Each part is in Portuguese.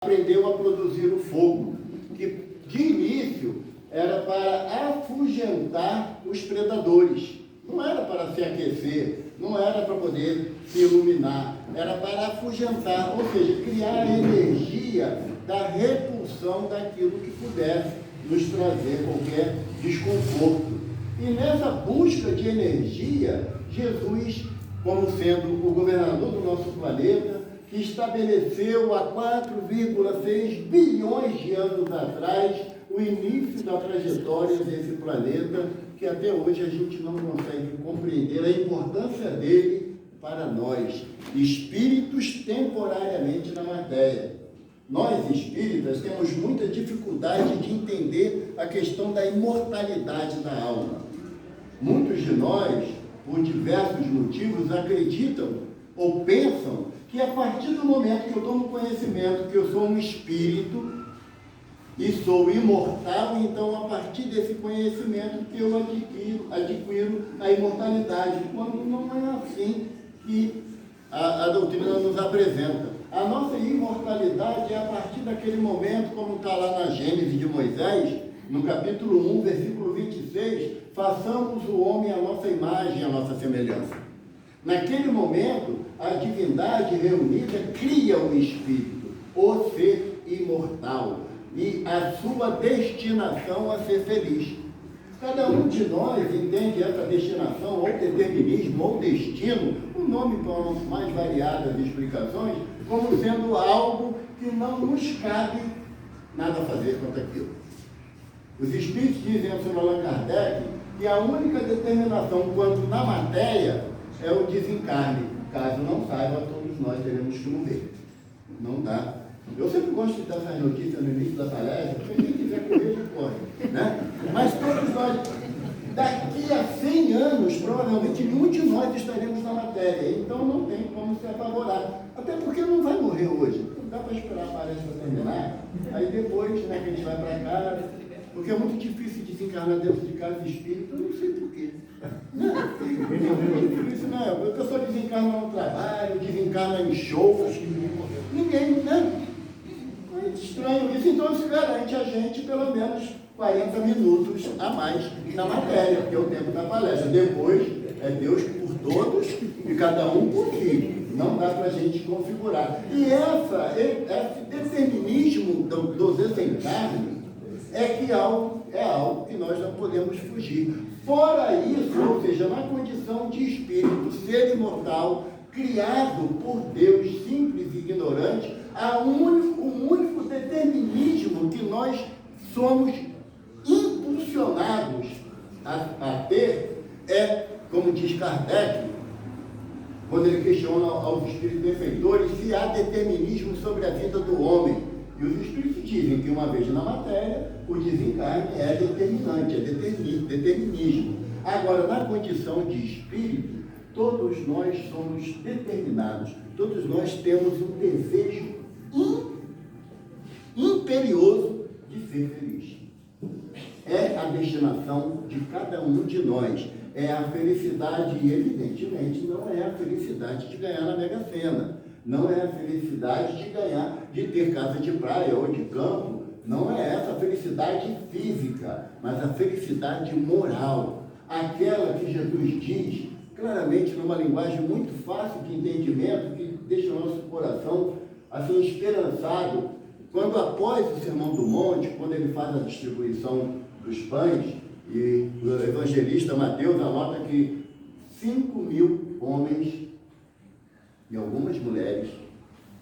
aprendeu a produzir o fogo, que de início era para afugentar os predadores, não era para se aquecer, não era para poder se iluminar, era para afugentar, ou seja, criar a energia da repulsão daquilo que pudesse nos trazer qualquer desconforto. E nessa busca de energia, Jesus, como sendo o governador do nosso planeta, que estabeleceu há 4,6 bilhões de anos atrás o início da trajetória desse planeta, que até hoje a gente não consegue compreender a importância dele para nós, espíritos temporariamente na matéria. Nós, espíritas, temos muita dificuldade de entender a questão da imortalidade da alma. Muitos de nós, por diversos motivos, acreditam ou pensam que a partir do momento que eu tomo conhecimento que eu sou um espírito e sou imortal, então a partir desse conhecimento que eu adquiro a imortalidade, quando não é assim que a doutrina nos apresenta. A nossa imortalidade é a partir daquele momento, como está lá na Gênesis de Moisés, no capítulo 1, versículo 26, façamos o homem à nossa imagem, à nossa semelhança. Naquele momento, a divindade reunida cria o espírito, o ser imortal, e a sua destinação a ser feliz. Cada um de nós entende essa destinação, ou determinismo, ou destino, o nome para as mais variadas explicações, como sendo algo que não nos cabe nada fazer quanto aquilo. Os espíritos dizem ao Sr. Allan Kardec que a única determinação quanto na matéria é o desencarne. Caso não saiba, todos nós teremos que morrer. Não dá. Eu sempre gosto de dar essas notícias no início da palestra, porque quem quiser correr, já corre. Né? Mas todos nós, daqui a 100 anos, provavelmente nenhum de nós estaremos na matéria. Então não tem como se apavorar. Até porque não vai morrer hoje. Não dá para esperar a palestra terminar. Aí depois, né, que a gente vai para casa. Porque é muito difícil desencarnar dentro de casa de espírito, eu não sei porquê. Não é muito difícil, não. A pessoa desencarna no trabalho, desencarna em shows, ninguém, né? É estranho isso, então isso garante a gente pelo menos 40 minutos a mais na matéria, porque é o tempo da palestra. Depois é Deus por todos e cada um por si. Não dá para a gente configurar. E esse determinismo do desencarne é algo que nós não podemos fugir. Fora isso, ou seja, na condição de espírito, ser imortal, criado por Deus, simples e ignorante, o único determinismo que nós somos impulsionados a ter é, como diz Kardec, quando ele questiona aos espíritos benfeitores se há determinismo sobre a vida do homem. E os espíritos dizem que uma vez na matéria, o desencarne é determinante, é determinismo. Agora, na condição de espírito, todos nós somos determinados, todos nós temos um desejo imperioso de ser feliz. É a destinação de cada um de nós. É a felicidade, e evidentemente não é a felicidade de ganhar na Mega Sena. Não é a felicidade de ganhar, de ter casa de praia ou de campo. Não é essa a felicidade física, mas a felicidade moral. Aquela que Jesus diz claramente numa linguagem muito fácil de entendimento, que deixa o nosso coração assim esperançado. Quando após o Sermão do Monte, quando ele faz a distribuição dos pães, e o evangelista Mateus anota que 5.000 homens e algumas mulheres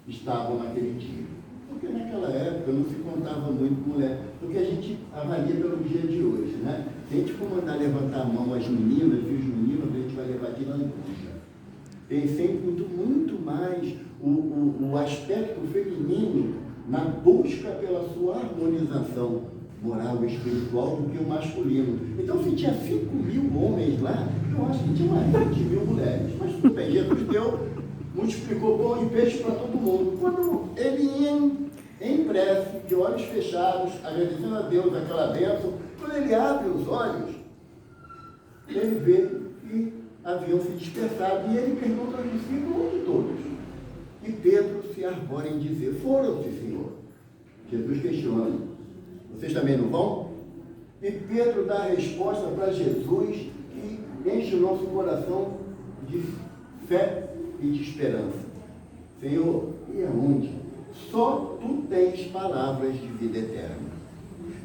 estavam naquele dia. Porque naquela época não se contava muito com mulher, porque a gente avalia pelo dia de hoje, né? Se a gente for mandar levantar a mão as meninas e os meninos, a gente vai levar de lambuja. Tem sempre muito mais o aspecto feminino na busca pela sua harmonização moral e espiritual do que o masculino. Então, se tinha 5.000 homens lá, eu acho que tinha umas 20.000 mulheres. Mas tudo bem, Jesus multiplicou pão e peixe para todo mundo. Quando ele ia em prece, de olhos fechados, agradecendo a Deus aquela bênção, quando ele abre os olhos, ele vê que haviam se dispersado, e ele pergunta aos discípulos, onde todos? E Pedro se arvora em dizer, foram-se, Senhor. Jesus questiona: vocês também não vão? E Pedro dá a resposta para Jesus, que enche o nosso coração de fé e de esperança. Senhor, e aonde? Só tu tens palavras de vida eterna.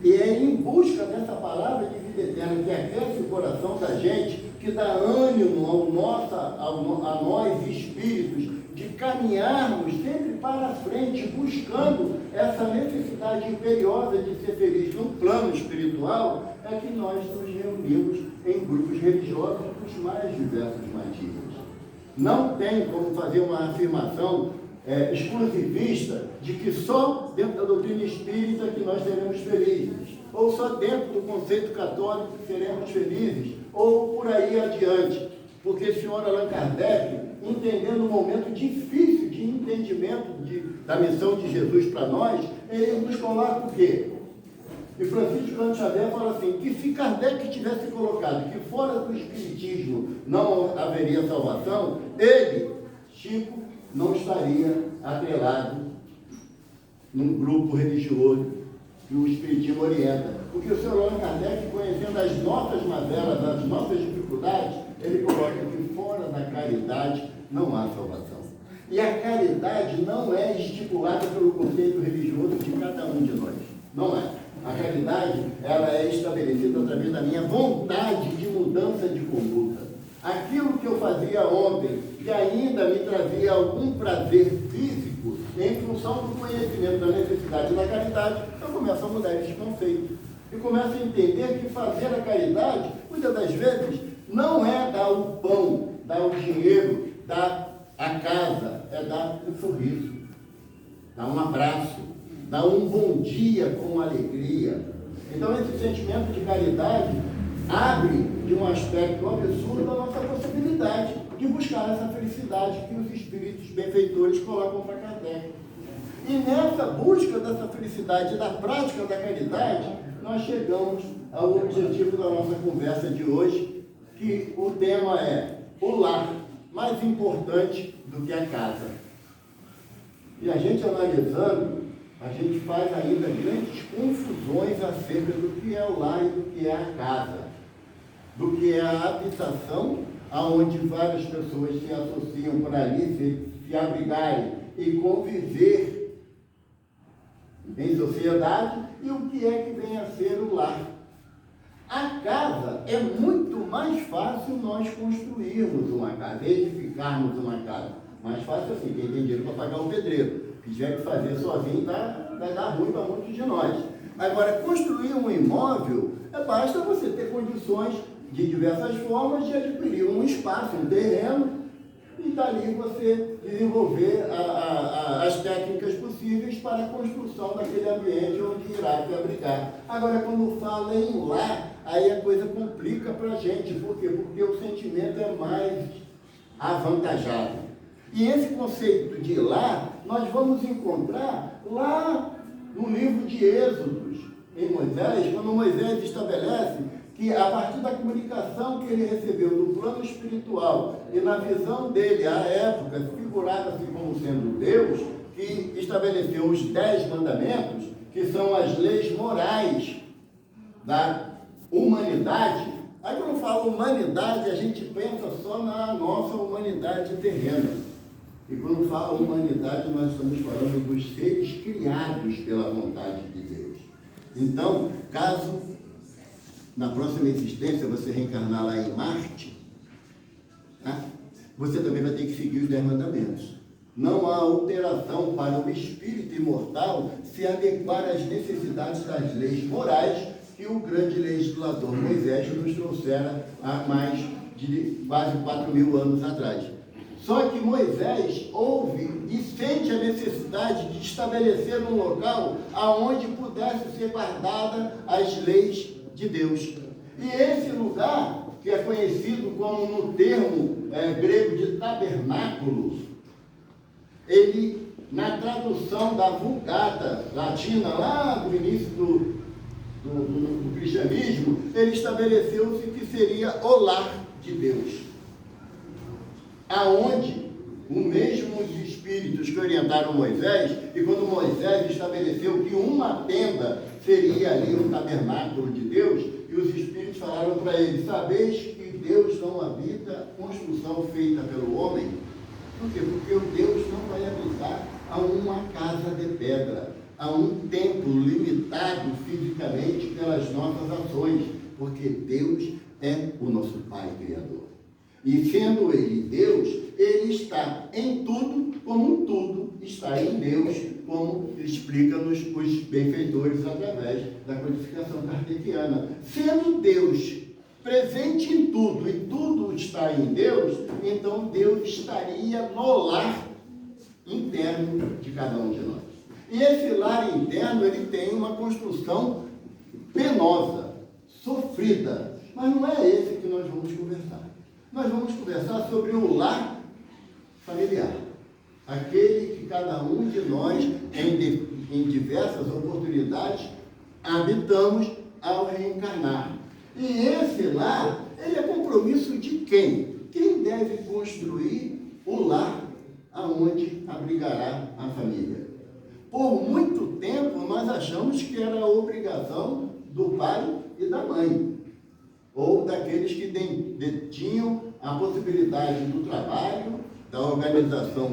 E é em busca dessa palavra de vida eterna que aquece o coração da gente, que dá ânimo a nós espíritos, de caminharmos sempre para a frente, buscando essa necessidade imperiosa de ser feliz no plano espiritual, é que nós nos reunimos em grupos religiosos dos mais diversos matizes. Não tem como fazer uma afirmação exclusivista de que só dentro da doutrina espírita que nós seremos felizes, ou só dentro do conceito católico que seremos felizes, ou por aí adiante. Porque o senhor Allan Kardec, entendendo um momento difícil de entendimento da missão de Jesus para nós, ele nos coloca o quê? E Francisco Cândido Xavier fala assim, que se Kardec tivesse colocado que fora do espiritismo não haveria salvação, ele, Chico, não estaria atrelado num grupo religioso que o espiritismo orienta. Porque o senhor Allan Kardec, conhecendo as nossas mazelas, as nossas dificuldades, ele coloca que fora da caridade não há salvação. E a caridade não é estipulada pelo conceito religioso de cada um de nós. Não é. A caridade, ela é estabelecida através da minha vontade de mudança de conduta. Aquilo que eu fazia ontem, que ainda me trazia algum prazer físico, em função do conhecimento da necessidade da caridade, eu começo a mudar esse conceito. E começo a entender que fazer a caridade, muitas das vezes, não é dar o pão, dar o dinheiro, dar a casa, é dar um sorriso, dar um abraço, dar um bom dia com alegria. Então, esse sentimento de caridade abre, de um aspecto absurdo, a nossa possibilidade de buscar essa felicidade que os espíritos benfeitores colocam para Kardec. E nessa busca dessa felicidade e da prática da caridade, nós chegamos ao objetivo da nossa conversa de hoje, que o tema é o lar, mais importante do que a casa. E a gente analisando, a gente faz ainda grandes confusões acerca do que é o lar e do que é a casa, do que é a habitação, aonde várias pessoas se associam para ali se abrigarem e conviver em sociedade, e o que é que vem a ser o lar. A casa é muito mais fácil nós construirmos uma casa, edificarmos uma casa. Mais fácil assim, quem tem dinheiro para pagar o pedreiro. Se tiver que fazer sozinho, vai dar ruim para muitos de nós. Agora, construir um imóvel, basta você ter condições de diversas formas de adquirir um espaço, um terreno, e dali você desenvolver as técnicas possíveis para a construção daquele ambiente onde irá se abrigar. Agora, quando fala em lar, aí a coisa complica para a gente. Por quê? Porque o sentimento é mais avantajado. E esse conceito de lar, nós vamos encontrar lá no livro de Êxodos, em Moisés, quando Moisés estabelece que a partir da comunicação que ele recebeu no plano espiritual e na visão dele, à época, figurada assim como sendo Deus, que estabeleceu os 10 mandamentos, que são as leis morais da humanidade. Aí quando fala humanidade, a gente pensa só na nossa humanidade terrena. E quando fala humanidade, nós estamos falando dos seres criados pela vontade de Deus. Então, caso na próxima existência você reencarnar lá em Marte, tá? Você também vai ter que seguir os 10 mandamentos. Não há alteração para o espírito imortal se adequar às necessidades das leis morais que o grande legislador Moisés nos trouxera há mais de quase 4.000 anos atrás. Só que Moisés ouve e sente a necessidade de estabelecer um local aonde pudesse ser guardada as leis de Deus. E esse lugar, que é conhecido como no termo grego de tabernáculo, ele, na tradução da Vulgata latina, lá do início do cristianismo, ele estabeleceu-se que seria o lar de Deus, aonde os mesmos espíritos que orientaram Moisés, e quando Moisés estabeleceu que uma tenda seria ali o tabernáculo de Deus, e os espíritos falaram para ele: sabeis que Deus não habita construção feita pelo homem? Por quê? Porque o Deus não vai habitar a uma casa de pedra, a um templo limitado fisicamente pelas nossas ações, porque Deus é o nosso Pai Criador. E sendo Ele Deus, Ele está em tudo, como tudo está em Deus, como explica-nos os benfeitores através da codificação kardeciana. Sendo Deus presente em tudo e tudo está em Deus, então Deus estaria no lar interno de cada um de nós. E esse lar interno, ele tem uma construção penosa, sofrida, mas não é esse que nós vamos conversar. Nós vamos conversar sobre o lar familiar, aquele que cada um de nós, em diversas oportunidades, habitamos ao reencarnar. E esse lar, ele é compromisso de quem? Quem deve construir o lar aonde abrigará a família? Por muito tempo, nós achamos que era a obrigação do pai e da mãe, ou daqueles que tinham a possibilidade do trabalho, da organização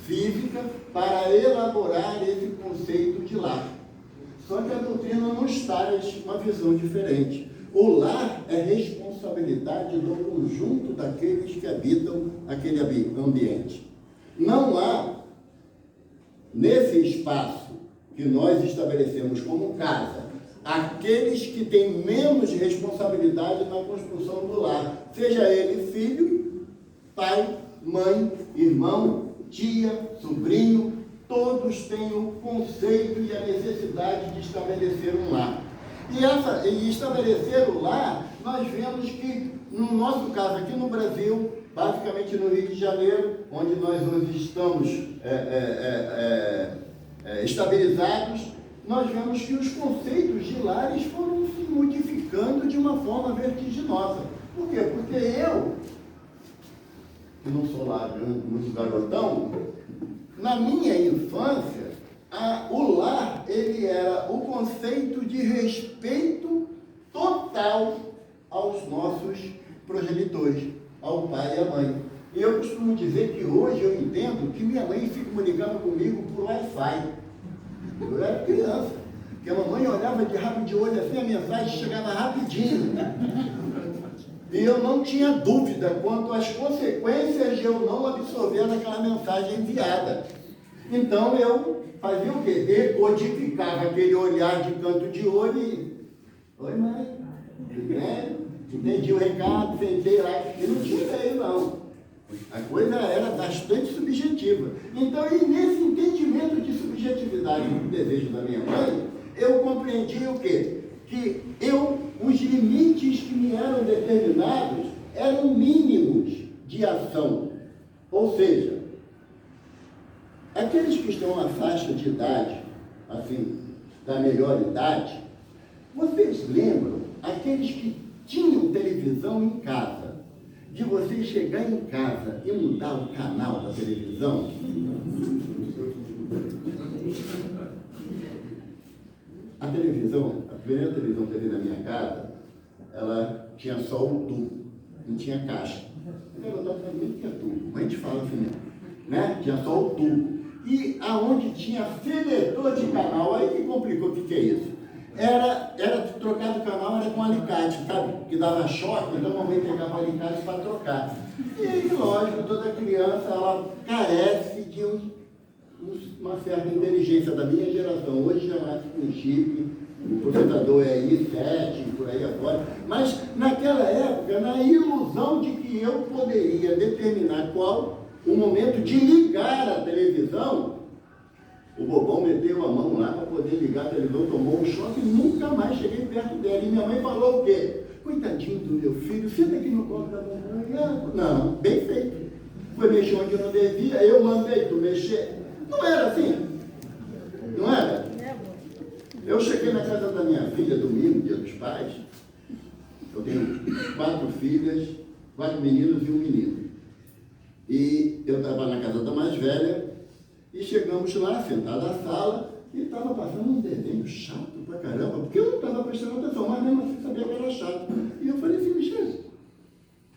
física, para elaborar esse conceito de lar. Só que a doutrina nos traz uma visão diferente. O lar é responsabilidade do conjunto daqueles que habitam aquele ambiente. Não há, nesse espaço que nós estabelecemos como casa, aqueles que têm menos responsabilidade na construção do lar, seja ele filho, pai, mãe, irmão, tia, sobrinho, todos têm o conceito e a necessidade de estabelecer um lar. E estabelecer o lar, nós vemos que, no nosso caso aqui no Brasil, basicamente no Rio de Janeiro, onde nós hoje estamos estabilizados, nós vemos que os conceitos de lares foram se modificando de uma forma vertiginosa. Por quê? Porque eu, que não sou lá muito garotão, na minha infância, o lar, ele era o conceito de respeito total aos nossos progenitores, ao pai e à mãe. E eu costumo dizer que hoje eu entendo que minha mãe se comunicava comigo por Wi-Fi. Eu era criança, que a mamãe olhava de rabo de olho assim, a mensagem chegava rapidinho. E eu não tinha dúvida quanto às consequências de eu não absorver aquela mensagem enviada. Então eu fazia o quê? Decodificava aquele olhar de canto de olho e... Oi, mãe. Entendi o recado, sentei lá. E não tinha aí, não. A coisa era bastante subjetiva. Então, e nesse entendimento de subjetividade do desejo da minha mãe, eu compreendi o quê? Que os limites que me eram determinados eram mínimos de ação. Ou seja, aqueles que estão na faixa de idade, assim, da melhor idade, vocês lembram aqueles que tinham televisão em casa, de você chegar em casa e mudar o canal da televisão? A televisão, a primeira televisão que eu vi na minha casa, ela tinha só o tubo, não tinha caixa. Eu também tinha tubo, mas a gente fala assim mesmo, né? Tinha só o tubo. E aonde tinha seletor de canal, aí que complicou, o que é isso? Era trocado o canal, era com alicate, sabe? Que dava choque, então a mamãe pegava o alicate para trocar. E aí, lógico, toda criança, ela carece de uma certa inteligência da minha geração. Hoje já nasce com chip, o processador é i7, por aí afora. Mas naquela época, na ilusão de que eu poderia determinar qual o momento de ligar a televisão, o bobão meteu a mão lá para poder ligar a televisão, tomou um choque e nunca mais cheguei perto dela. E minha mãe falou o quê? Coitadinho do meu filho, senta aqui no colo da mamãe. Não, bem feito. Foi mexer onde eu não devia, eu mandei tu mexer. Não era assim? Não era? Eu cheguei na casa da minha filha, domingo, dia dos pais. Eu tenho 4 filhas, 4 meninos e um menino. E eu estava na casa da mais velha, e chegamos lá, sentado na sala, e estava passando um desenho chato pra caramba, porque eu não estava prestando atenção, mas mesmo assim sabia que era chato. E eu falei assim, Michele,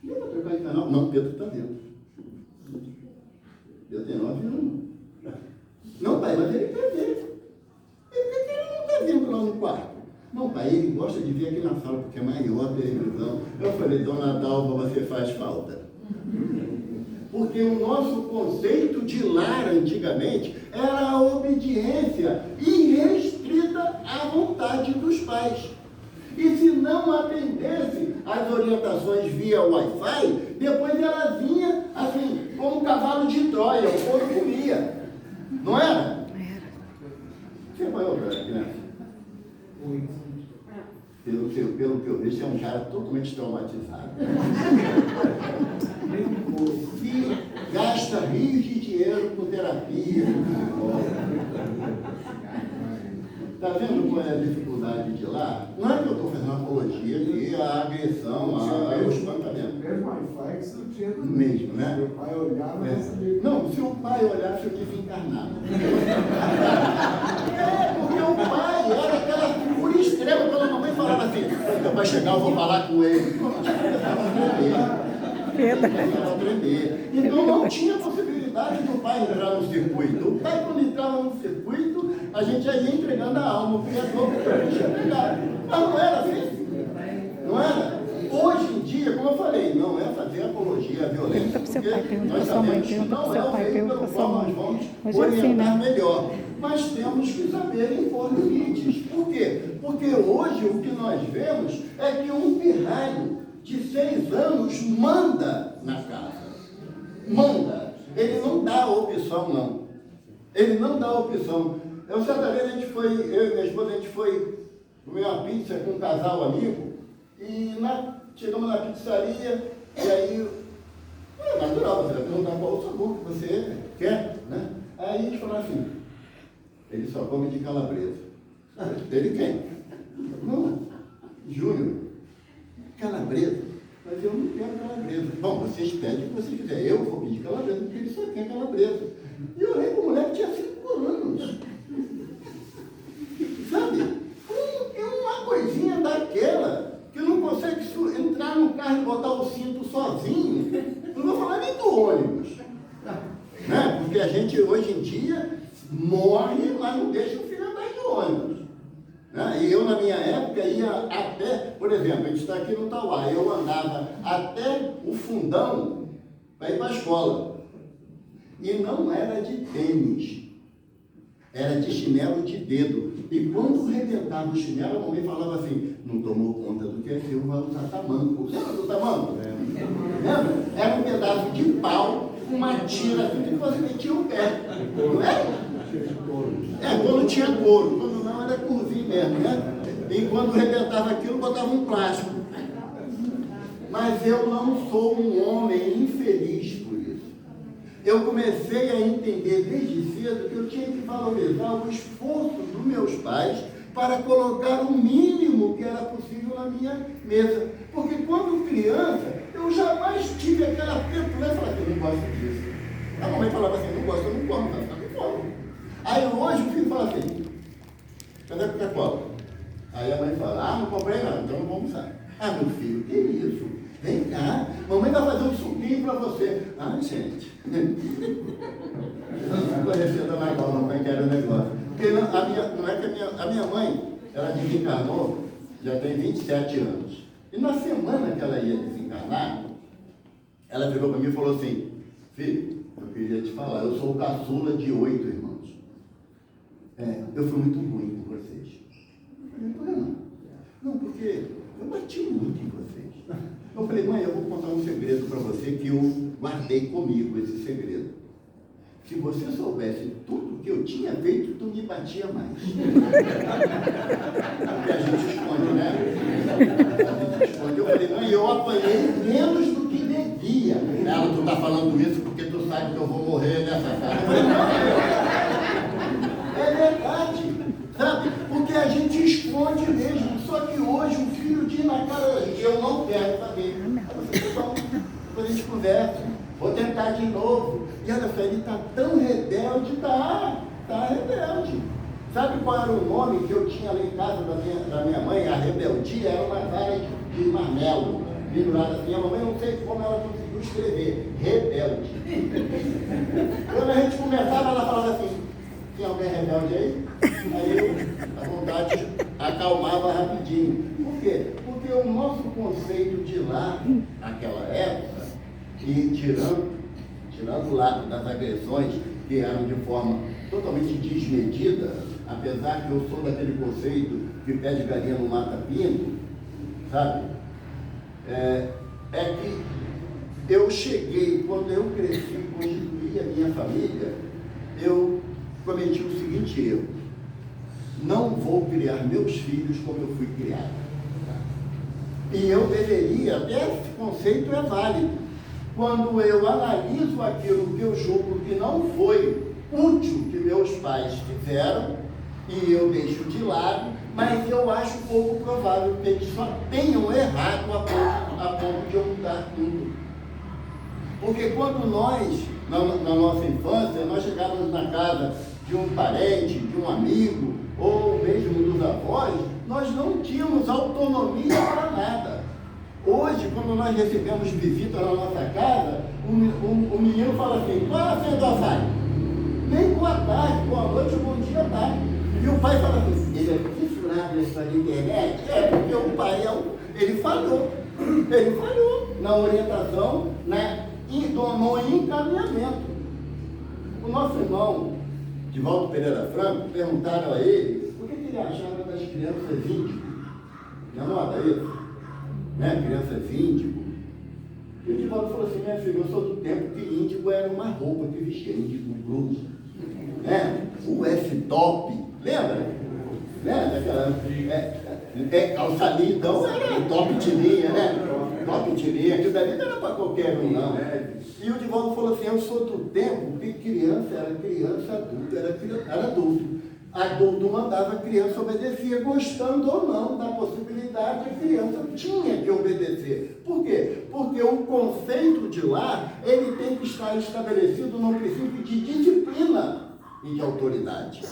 eu vou trocar de canal? Não, Pedro está vendo. Eu tenho 9 anos. Não, pai, mas ele quer ver. Ele não está vendo lá no quarto. Não, pai, ele gosta de ver aqui na sala, porque é maior a televisão. Eu falei, dona Dalva, você faz falta. Porque o nosso conceito de lar antigamente era a obediência irrestrita à vontade dos pais. E se não atendesse às orientações via Wi-Fi, depois ela vinha assim, como um cavalo de Troia, o povo comia. Não era? Você apanhou para a criança? Pelo que eu vejo, você é um cara totalmente traumatizado. E gasta rios de dinheiro com terapia, Está vendo qual é a dificuldade de lá? Não é que eu estou fazendo apologia de a agressão, o espancamento. Mesmo Wi-Fi que você não tinha. Mesmo, né? Se o pai olhava, não sabia. Não, se o pai olhasse, eu desencarnado. Porque o pai era aquela figura extrema. Quando a mamãe falava assim, meu pai chegar, eu vou falar com ele. Começava a tremer. Então não tinha possibilidade do pai entrar no circuito. O pai, quando entrava no circuito, a gente já ia entregando a alma, o criador para a gente entregar. Mas não era assim. Não era? Hoje em dia, como eu falei, não é fazer apologia à violência. Pergunta para seu pai, pergunta para sua mãe, pergunta para seu pai, pergunta para sua mãe. Nós vamos orientar melhor. Mas temos que saber impor limites. Por quê? Porque hoje o que nós vemos é que um pirralho de 6 anos manda na casa. Manda. Ele não dá opção, não. Ele não dá opção. Eu, certa vez, eu e minha esposa, a gente foi comer uma pizza com um casal amigo, e chegamos na pizzaria, e aí, é natural, você vai perguntar qual o sabor que você quer, né? Aí a gente falou assim, ele só come de calabresa. Ele quem? Não, Júnior, calabresa? Mas eu não quero calabresa. Bom, vocês pedem o que vocês quiserem. Eu vou pedir calabresa, porque ele só quer calabresa. E eu olhei para o moleque que tinha 5 anos. Sabe? É uma coisinha daquela que não consegue entrar no carro e botar o cinto sozinho. Não vou falar nem do ônibus. Né? Porque a gente, hoje em dia, morre, mas não deixa o filho andar de ônibus. Né? E eu, na minha época, ia até, por exemplo, a gente está aqui no Tauá, eu andava até o fundão para ir para a escola. E não era de tênis, era de chinelo de dedo. E quando rebentava o chinelo, a mamãe falava assim, não tomou conta do que é seu, vai usar tamanco. Lembra do tamanco? Lembra? Era um pedaço de pau, uma tira assim, que você metia o pé. Não é? Quando tinha couro. Quando não, era curvinho mesmo, né? E quando rebentava aquilo, botava um plástico. Mas eu não sou um homem infeliz por isso. Eu comecei a entender desde cedo que eu tinha que valorizar o esforço dos meus pais para colocar o mínimo que era possível na minha mesa. Porque quando criança, eu jamais tive aquela petulância e falava assim, eu não gosto disso. A mamãe falava assim, não gosto, eu não como, mas eu não como. Aí hoje o filho fala assim, cadê a Coca-Cola? Aí a mãe fala, não comprei não, então não vou almoçar. Meu filho, que isso? Vem cá, mamãe vai fazer um suquinho para você. Gente, não conhecia a dona Gal, mamãe que era o negócio. Porque não é que a minha mãe, ela desencarnou, já tem 27 anos. E na semana que ela ia desencarnar, ela virou para mim e falou assim, filho, eu queria te falar, eu sou o caçula de 8 irmãos. Eu fui muito ruim com vocês. Eu falei, não, porque eu bati muito em vocês. Eu falei, mãe, eu vou contar um segredo para você que eu guardei comigo, esse segredo. Se você soubesse tudo que eu tinha feito, tu me batia mais. Porque a gente esconde, né? A gente esconde. Eu falei, mãe, eu apanhei menos do que devia. Ela, tu tá falando isso porque tu sabe que eu vou morrer nessa casa. Eu falei, não, é verdade. Sabe? Porque a gente esconde mesmo. Só que hoje o filho diz na cara da gente, eu não quero saber. Aí você, tá bom, depois a gente conversa. vou tentar de novo. E olha só, ele está tão rebelde, está rebelde. Sabe qual era o nome que eu tinha lá em casa da minha mãe? A rebeldia era uma vara de marmelo, pendurada assim. A mamãe não sei como ela conseguiu escrever, rebelde. Quando a gente começava, ela falava assim, tem alguém rebelde aí? Aí a vontade acalmava rapidinho. Por quê? Porque o nosso conceito de lá, naquela época, e tirando o lado das agressões, que eram de forma totalmente desmedida, apesar que eu sou daquele conceito que pé de galinha não mata pinto, sabe? É que eu cheguei, quando eu cresci e constituí a minha família, eu cometi o seguinte erro: não vou criar meus filhos como eu fui criado. E eu deveria, até esse conceito é válido, quando eu analiso aquilo que eu julgo que não foi útil que meus pais fizeram, e eu deixo de lado, mas eu acho pouco provável que eles só tenham errado a ponto de eu mudar tudo. Porque quando nós, na nossa infância, nós chegávamos na casa de um parente, de um amigo, ou mesmo dos avós, nós não tínhamos autonomia para nada. Hoje, quando nós recebemos visita na nossa casa, o menino fala assim, qual é a senha do Wi-Fi? Nem boa tarde, boa noite, bom dia, tá? E o pai fala assim, ele é fissurado na história da internet? É, porque o pai, ele falhou na orientação, no encaminhamento. O nosso irmão, Divaldo Pereira Franco, perguntaram a ele o que ele achava das crianças índigo. Não nota isso? Né? Crianças índigo. E o Divaldo falou assim, minha filha, eu sou do tempo que índigo era uma roupa que vestia, índigo blusa. Né? O F-top, lembra? Né? Daquela, calçalinha, então era top de linha, né? Top de linha, aquilo dali não era para qualquer um, não. E o Divaldo falou assim, eu sou do tempo que criança era criança, adulto era adulto. Adulto mandava, a criança obedecia, gostando ou não da possibilidade, a criança tinha que obedecer. Por quê? Porque o conceito de lá, ele tem que estar estabelecido num princípio de disciplina e de autoridade.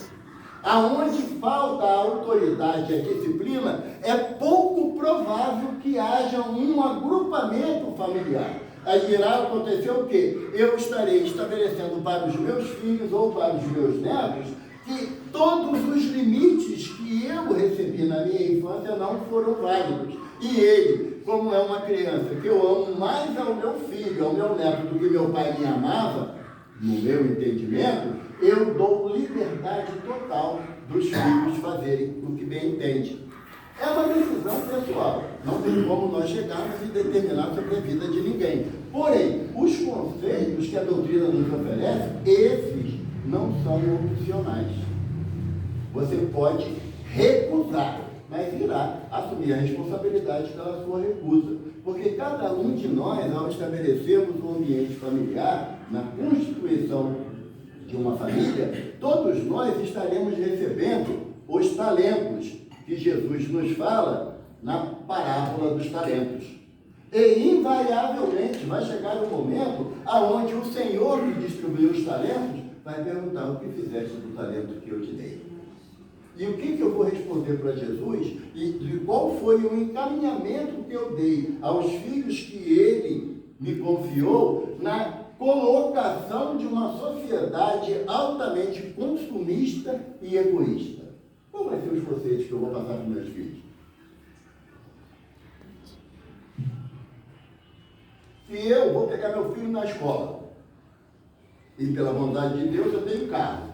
Aonde falta a autoridade e a disciplina, é pouco provável que haja um agrupamento familiar. Aí irá acontecer o quê? Eu estarei estabelecendo para os meus filhos ou para os meus netos que todos os limites que eu recebi na minha infância não foram válidos. E ele, como é uma criança que eu amo mais ao meu filho, ao meu neto, do que meu pai me amava, no meu entendimento, eu dou liberdade total dos filhos fazerem o que bem entendem. É uma decisão pessoal. Não tem como nós chegarmos e determinar sobre a vida de ninguém. Porém, os conceitos que a doutrina nos oferece, esses não são opcionais. Você pode recusar, mas irá assumir a responsabilidade pela sua recusa. Porque cada um de nós, ao estabelecermos um ambiente familiar, na constituição de uma família, todos nós estaremos recebendo os talentos que Jesus nos fala na parábola dos talentos. E invariavelmente vai chegar um momento aonde o Senhor que distribuiu os talentos vai perguntar o que fizeste do talento que eu te dei. E o que eu vou responder para Jesus? E qual foi o encaminhamento que eu dei aos filhos que ele me confiou na colocação de uma sociedade altamente consumista e egoísta? Qual vai ser os conceitos que eu vou passar para os meus filhos? Se eu vou pegar meu filho na escola, e pela vontade de Deus eu tenho carro,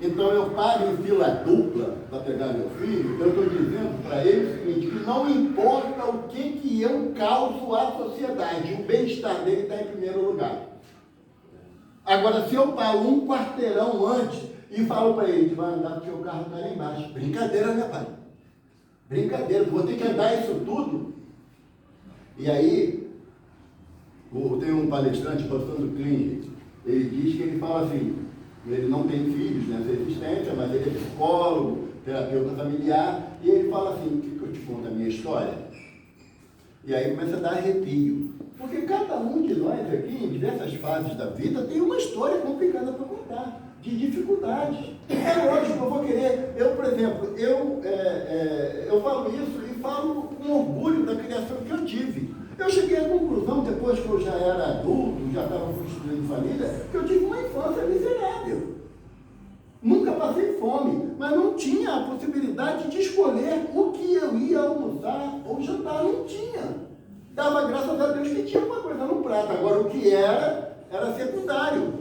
então eu paro em fila dupla para pegar meu filho, eu estou dizendo para ele o seguinte, que não importa o que eu causo à sociedade, o bem-estar dele está em primeiro lugar. Agora, se eu paro um quarteirão antes e falo para ele, vai andar porque o carro está lá embaixo. Brincadeira, né, pai? Brincadeira, vou ter que andar isso tudo. E aí, tem um palestrante, pastor Clínico, ele diz que ele fala assim, ele não tem filhos nessa existência, mas ele é psicólogo, terapeuta familiar, e ele fala assim, o que eu te conto a minha história? E aí começa a dar arrepio. Porque cada um de nós aqui, em diversas fases da vida, tem uma história complicada para contar, de dificuldades. É lógico, eu vou querer, por exemplo, eu falo isso e falo com orgulho da criação que eu tive. Eu cheguei à conclusão, depois que eu já era adulto, já estava construindo família, que eu tive uma infância miserável. Nunca passei fome, mas não tinha a possibilidade de escolher o que eu ia almoçar ou jantar, não tinha. Dava graças a Deus que tinha uma coisa no prato, agora o que era secundário.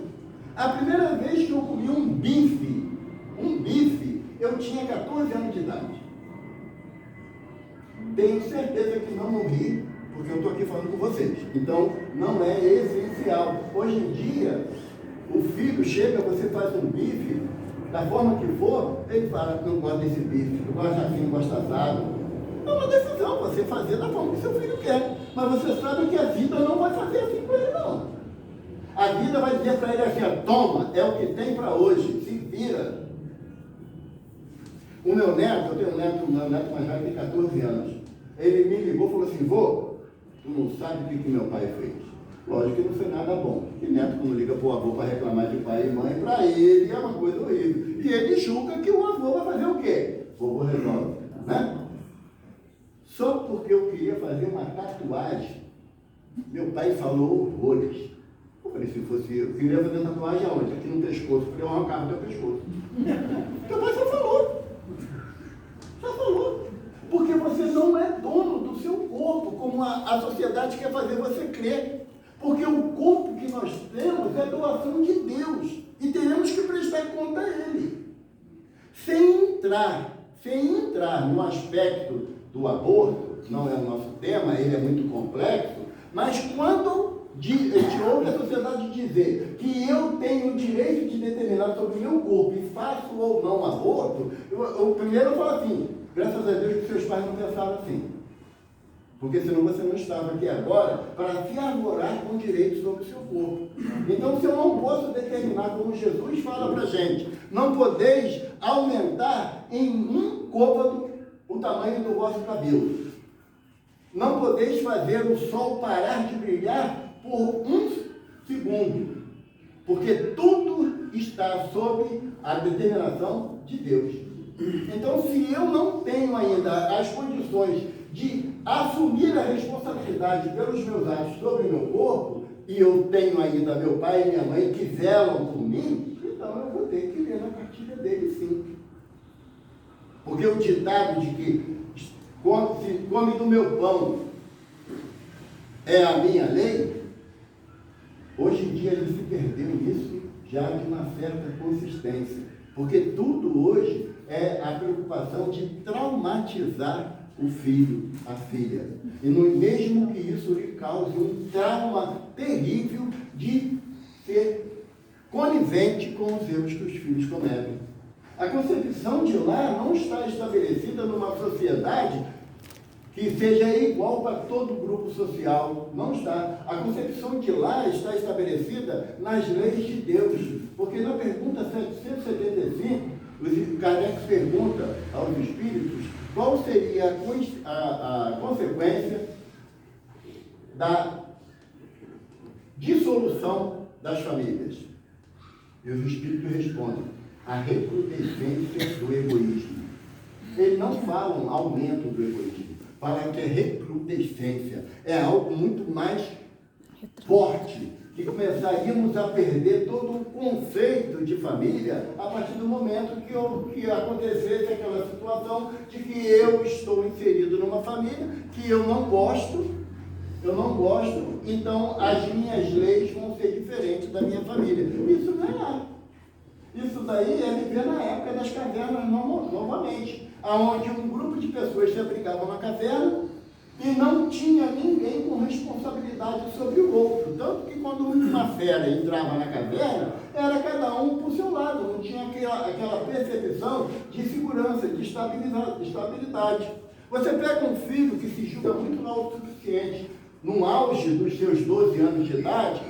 A primeira vez que eu comi um bife, eu tinha 14 anos de idade. Tenho certeza que não morri, porque eu estou aqui falando com vocês. Então, não é essencial. Hoje em dia, o filho chega, você faz um bife, da forma que for, ele fala que não gosta desse bife, eu gosto assim, não gosto assado. É uma decisão você fazer da forma que seu filho quer. Mas você sabe que a vida não vai fazer assim com ele, não. A vida vai dizer para ele assim, toma, é o que tem para hoje, se vira. O meu neto, eu tenho meu neto mais velho tem 14 anos. Ele me ligou e falou assim, vô, tu não sabe o que meu pai fez. Lógico que não foi nada bom. Que neto, quando liga para o avô para reclamar de pai e mãe, para ele é uma coisa horrível. E ele julga que o avô vai fazer o quê? O avô resolve, né? Só porque eu queria fazer uma tatuagem, meu pai falou horrores. Eu falei, se fosse eu queria fazer tatuagem aonde? Aqui no pescoço. Eu falei, eu arrancava do teu pescoço. Meu pai só falou. Só falou. Porque você não é dono do seu corpo, como a sociedade quer fazer você crer. Porque o corpo que nós temos é doação de Deus. E teremos que prestar conta a Ele. Sem entrar no aspecto do aborto, não é o nosso tema, ele é muito complexo, mas quando a gente ouve a sociedade dizer que eu tenho o direito de determinar sobre o meu corpo e faço ou não aborto, primeiro eu falo assim, graças a Deus que seus pais não pensaram assim. Porque senão você não estava aqui agora para se arvorar com direitos sobre o seu corpo. Então, se eu não posso determinar, como Jesus fala para a gente, não podeis aumentar em um côvado o tamanho do vosso cabelo. Não podeis fazer o sol parar de brilhar por um segundo. Porque tudo está sob a determinação de Deus. Então, se eu não tenho ainda as condições de assumir a responsabilidade pelos meus atos sobre o meu corpo, e eu tenho ainda meu pai e minha mãe que zelam por mim, então eu vou ter que ler na cartilha dele, sim. Porque o ditado de que se come do meu pão é a minha lei, hoje em dia ele se perdeu nisso já de uma certa consistência. Porque tudo hoje é a preocupação de traumatizar o filho, a filha. E mesmo que isso lhe cause um trauma terrível de ser conivente com os erros que os filhos cometem. A concepção de lar não está estabelecida numa sociedade que seja igual para todo grupo social. Não está. A concepção de lar está estabelecida nas leis de Deus. Porque na pergunta 775, Kardec pergunta aos espíritos qual seria a consequência da dissolução das famílias. E os espíritos respondem: a recrudescência do egoísmo. Eles não falam aumento do egoísmo, falam que é recrudescência. É algo muito mais forte, que começaríamos a perder todo o conceito de família a partir do momento que acontecesse aquela situação de que eu estou inserido numa família que eu não gosto, então as minhas leis vão ser diferentes da minha família. Isso não é nada. Isso daí é viver na época das cavernas novamente, onde um grupo de pessoas se abrigavam na caverna e não tinha ninguém com responsabilidade sobre o outro. Tanto que quando uma fera entrava na caverna, era cada um por seu lado, não tinha aquela percepção de segurança, de estabilidade. Você pega um filho que se julga muito autossuficiente, no auge dos seus 12 anos de idade,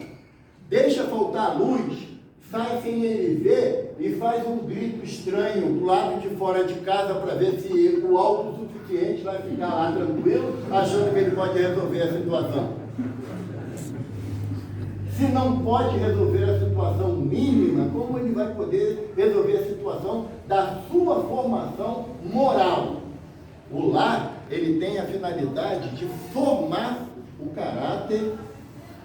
deixa faltar a luz, sai sem ele ver e faz um grito estranho do lado de fora de casa para ver se o autossuficiente vai ficar lá tranquilo, achando que ele pode resolver a situação. Se não pode resolver a situação mínima, como ele vai poder resolver a situação da sua formação moral? O lar, ele tem a finalidade de formar o caráter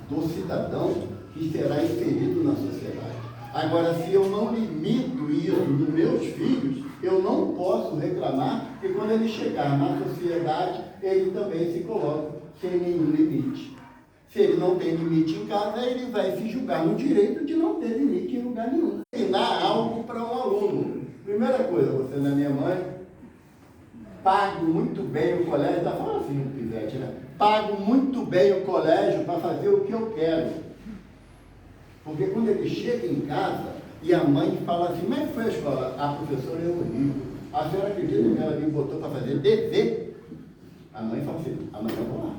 do cidadão que será inserido na sociedade. Agora, se eu não limito isso nos meus filhos, eu não posso reclamar que quando ele chegar na sociedade, ele também se coloca sem nenhum limite. Se ele não tem limite em casa, ele vai se julgar no direito de não ter limite em lugar nenhum. Ensinar algo para um aluno. Primeira coisa, você não é minha mãe, pago muito bem o colégio, está falando assim no pivete, né? Pago muito bem o colégio para fazer o que eu quero. Porque quando ele chega em casa e a mãe fala assim, como é que foi a escola? A professora é horrível. A senhora acredita que ela me botou para fazer dever? A mãe fala assim, amanhã eu vou lá.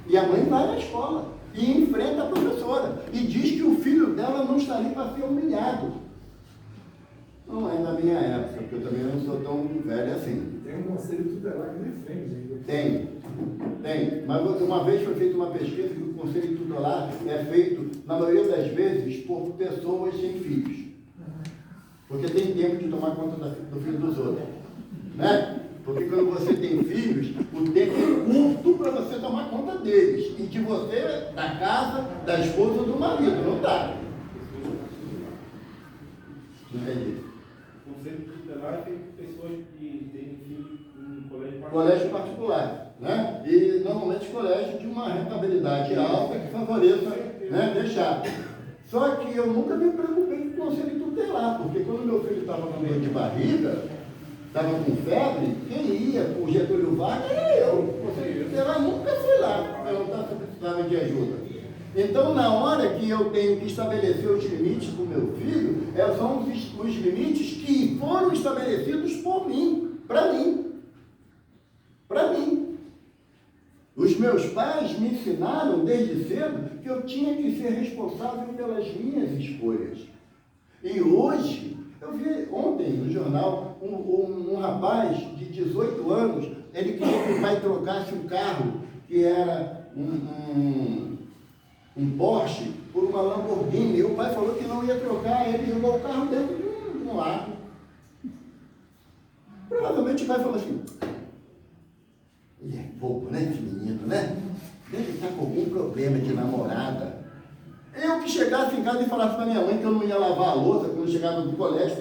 E a mãe vai na escola e enfrenta a professora e diz que o filho dela não está ali para ser humilhado. Não é da minha época, porque eu também não sou tão velho assim. Tem um conselho tutelar que defende ainda. Tem. Mas uma vez foi feita uma pesquisa que o conselho tutelar é feito, na maioria das vezes, por pessoas sem filhos. Porque tem tempo de tomar conta do filho dos outros. Né? Porque quando você tem filhos, o tempo é curto para você tomar conta deles. E de você, da casa, da esposa, do marido. Não dá. Entendi. O conselho tutelar é feito por pessoas que têm filhos em colégio particular. Colégio particular, né? E normalmente colégio de uma rentabilidade alta que favoreça, né, deixar. Só que eu nunca me preocupei com o conselho tutelar, porque quando meu filho estava com dor de barriga, estava com febre, quem ia para o Getúlio Vargas era eu. O conselho tutelar nunca foi lá perguntar se precisava de ajuda. Então, na hora que eu tenho que estabelecer os limites para o meu filho, são os limites que foram estabelecidos por mim, para mim. Para mim. Os meus pais me ensinaram desde cedo que eu tinha que ser responsável pelas minhas escolhas. E hoje, eu vi ontem no jornal um rapaz de 18 anos, ele queria que o pai trocasse um carro que era um Porsche por uma Lamborghini. E o pai falou que não ia trocar, ele jogou o carro dentro de um lago. Provavelmente o pai falou assim, ele é bobo, né, esse menino, né? Deve estar com algum problema de namorada. Eu que chegasse em casa e falasse para minha mãe que eu não ia lavar a louça, quando eu chegava do colégio,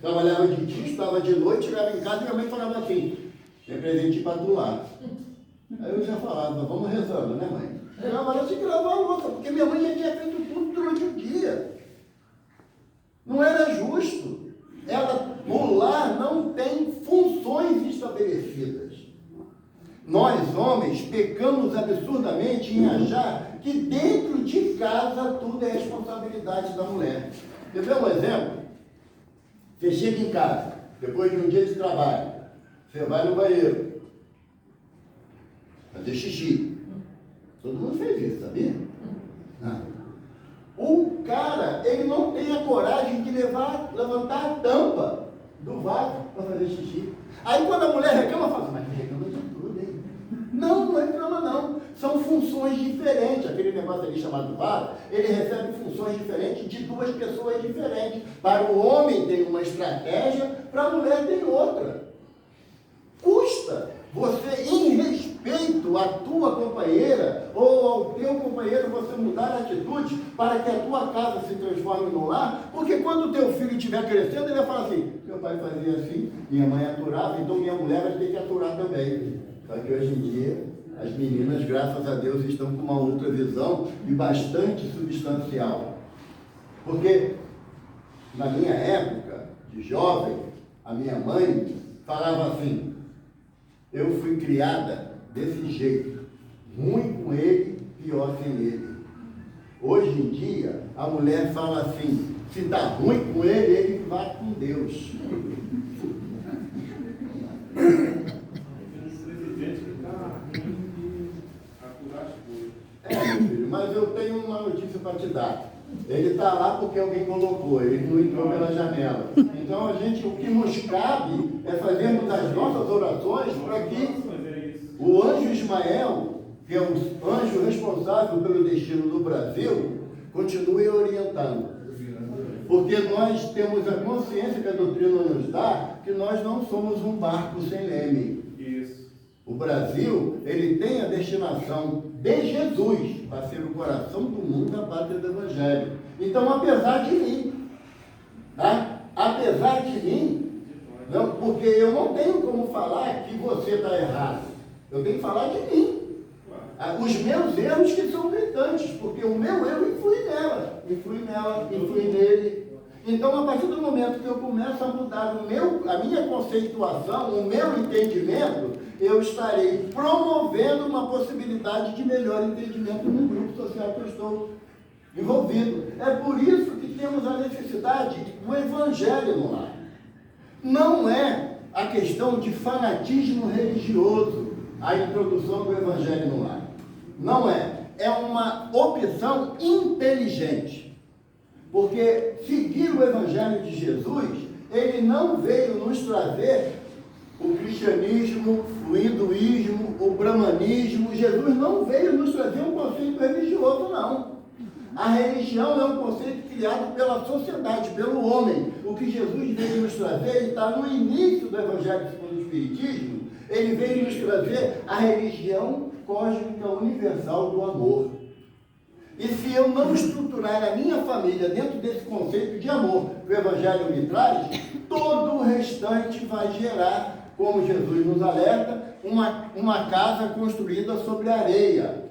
trabalhava de dia, estava de noite, chegava em casa e minha mãe falava assim, tem presente para tu lá. Aí eu já falava, vamos rezando, né, mãe? Agora eu tinha que lavar a louça, porque minha mãe já tinha feito tudo durante o dia. Não era justo. O lar não tem funções estabelecidas. Nós, homens, pecamos absurdamente em achar que dentro de casa tudo é responsabilidade da mulher. Quer ver um exemplo? Você chega em casa, depois de um dia de trabalho, você vai no banheiro, fazer xixi. Todo mundo fez isso, sabia? O cara, ele não tem a coragem de levantar a tampa do vaso para fazer xixi. Aí quando a mulher reclama, fala, mas reclama de tudo, hein? Não reclama não. São funções diferentes. Aquele negócio ali chamado vaso, ele recebe funções diferentes de duas pessoas diferentes. Para o homem tem uma estratégia, para a mulher tem outra. Custa você, em respeito à tua companheira ou ao teu companheiro, você mudar a atitude para que a tua casa se transforme no lar, porque quando o teu filho estiver crescendo, ele vai falar assim, meu pai fazia assim, minha mãe aturava, então minha mulher vai ter que aturar também. Só que hoje em dia, as meninas, graças a Deus, estão com uma outra visão e bastante substancial. Porque, na minha época, de jovem, a minha mãe falava assim, eu fui criada desse jeito, ruim com ele, pior sem ele. Hoje em dia, a mulher fala assim, se está ruim com ele vai com Deus. Meu filho, mas eu tenho uma notícia para te dar. Ele está lá porque alguém colocou, ele não entrou pela janela. Então, o que nos cabe é fazermos as nossas orações para que o anjo Ismael, que é o anjo responsável pelo destino do Brasil, continue orientando. Porque nós temos a consciência que a doutrina nos dá que nós não somos um barco sem leme. Isso. O Brasil, ele tem a destinação de Jesus para ser o coração do mundo, a pátria do Evangelho. Então, apesar de mim, tá? Apesar de mim, não, porque eu não tenho como falar que você está errado. Eu tenho que falar de mim. Os meus erros que são gritantes, porque o meu erro influi nela, influi nele. Então, a partir do momento que eu começo a mudar a minha conceituação, o meu entendimento, eu estarei promovendo uma possibilidade de melhor entendimento no grupo social que eu estou envolvido. É por isso que temos a necessidade do Evangelho no lar. Não é a questão de fanatismo religioso a introdução do Evangelho no lar. Não é. É uma opção inteligente. Porque seguir o Evangelho de Jesus, ele não veio nos trazer o cristianismo, o hinduísmo, o brahmanismo. Jesus não veio nos trazer um conceito religioso, não. A religião é um conceito criado pela sociedade, pelo homem. O que Jesus veio nos trazer, ele está no início do Evangelho segundo o Espiritismo, ele veio nos trazer a religião cósmica universal do amor. E se eu não estruturar a minha família dentro desse conceito de amor que o Evangelho me traz, todo o restante vai gerar, como Jesus nos alerta, uma casa construída sobre areia.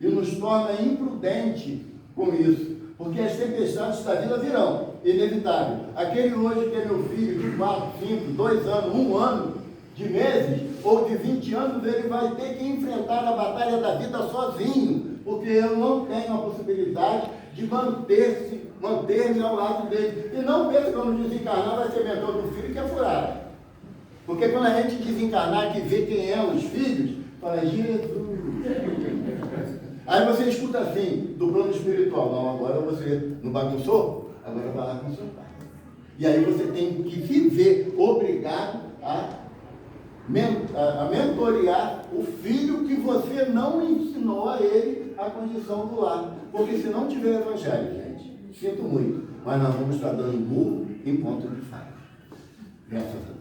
E nos torna imprudente com isso. Porque as tempestades da vida virão, inevitável. Aquele hoje que é meu filho de 4, 5, 2 anos, 1 ano, de meses, ou de 20 anos, ele vai ter que enfrentar a batalha da vida sozinho. Porque eu não tenho a possibilidade de manter-me ao lado dele. E não pense que quando desencarnar vai ser mentor do filho, que é furada. Porque quando a gente desencarnar, que vê quem é os filhos, fala, Jesus. Aí você escuta assim, do plano espiritual, não, agora você não bagunçou, agora vai lá com o seu pai. E aí você tem que se ver obrigado a mentorear o filho que você não ensinou a ele a condição do lar. Porque se não tiver evangelho, gente, sinto muito, mas nós vamos estar dando burro em ponto de faca. Graças a Deus.